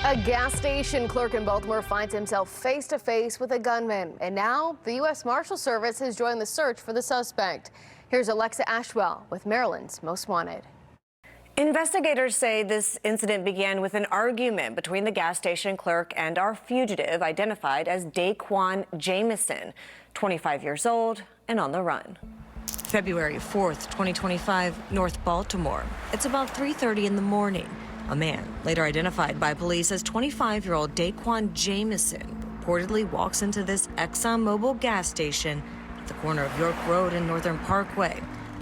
A gas station clerk in Baltimore finds himself face to face with a gunman. And now the U.S. Marshals Service has joined the search for the suspect. Here's Alexa Ashwell with Maryland's Most Wanted. Investigators say this incident began with an argument between the gas station clerk and our fugitive, identified as Tyreek Jamison, 25 years old and on the run. February 4th, 2025, North Baltimore. It's about 3:30 in the morning. A man, later identified by police as 25-year-old Tyreek Jamison, reportedly walks into this ExxonMobil gas station at the corner of York Road and Northern Parkway.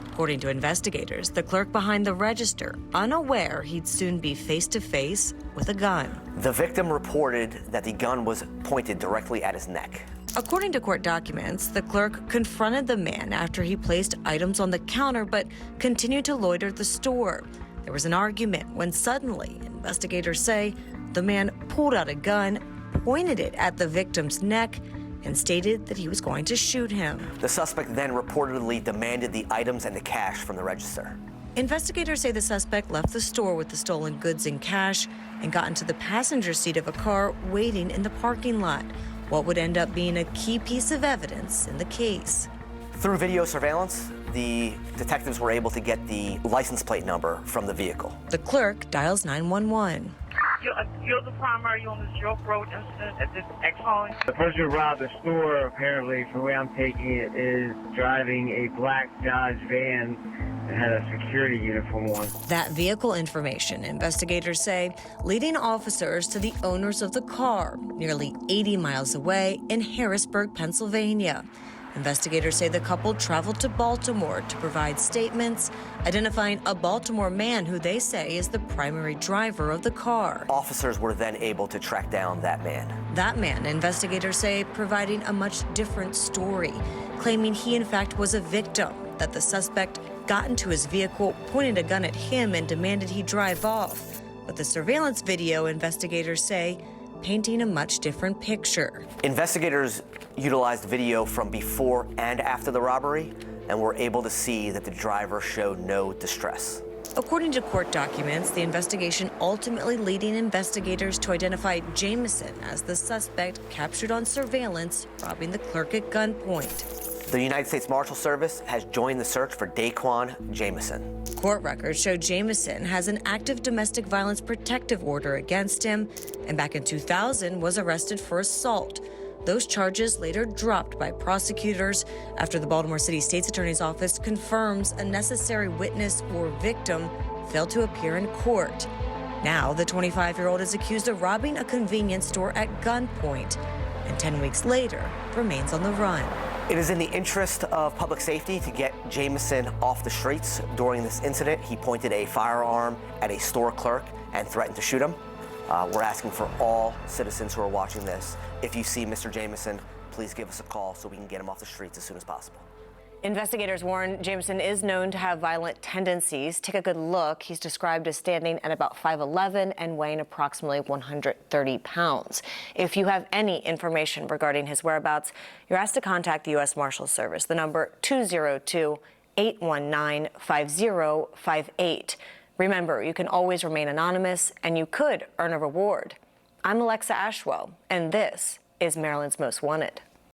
According to investigators, the clerk behind the register, unaware he'd soon be face-to-face with a gun. The victim reported that the gun was pointed directly at his neck. According to court documents, the clerk confronted the man after he placed items on the counter but continued to loiter at the store. There was an argument when suddenly, investigators say, the man pulled out a gun, pointed it at the victim's neck, and stated that he was going to shoot him. The suspect then reportedly demanded the items and the cash from the register. Investigators say the suspect left the store with the stolen goods and cash and got into the passenger seat of a car waiting in the parking lot, what would end up being a key piece of evidence in the case. Through video surveillance, the detectives were able to get the license plate number from the vehicle. The clerk dials 911. You're the primary on this York Road incident at this Exxon? The person who robbed the store, apparently, from the way I'm taking it, is driving a black Dodge van that had a security uniform on. That vehicle information, investigators say, leading officers to the owners of the car, nearly 80 miles away in Harrisburg, Pennsylvania. Investigators say the couple traveled to Baltimore to provide statements, identifying a Baltimore man who they say is the primary driver of the car. Officers were then able to track down that man. That man, investigators say, providing a much different story, claiming he in fact was a victim, that the suspect got into his vehicle, pointed a gun at him, and demanded he drive off. But the surveillance video, investigators say, painting a much different picture. Investigators utilized video from before and after the robbery and were able to see that the driver showed no distress. According to court documents, the investigation ultimately leading investigators to identify Jamison as the suspect captured on surveillance robbing the clerk at gunpoint. The United States Marshals Service has joined the search for Tyreek Jamison. Court records show Jamison has an active domestic violence protective order against him, and back in 2000 was arrested for assault. Those charges later dropped by prosecutors after the Baltimore City State's Attorney's Office confirms a necessary witness or victim failed to appear in court. Now, the 25-year-old is accused of robbing a convenience store at gunpoint, and 10 weeks later remains on the run. It is in the interest of public safety to get Jamison off the streets. During this incident, he pointed a firearm at a store clerk and threatened to shoot him. We're asking for all citizens who are watching this, if you see Mr. Jamison, please give us a call so we can get him off the streets as soon as possible. Investigators warn Jamison is known to have violent tendencies. Take a good look. He's described as standing at about 5'11" and weighing approximately 130 pounds. If you have any information regarding his whereabouts, you're asked to contact the U.S. Marshals Service. The number 202-819-5058. Remember, you can always remain anonymous, and you could earn a reward. I'm Alexa Ashwell, and this is Maryland's Most Wanted.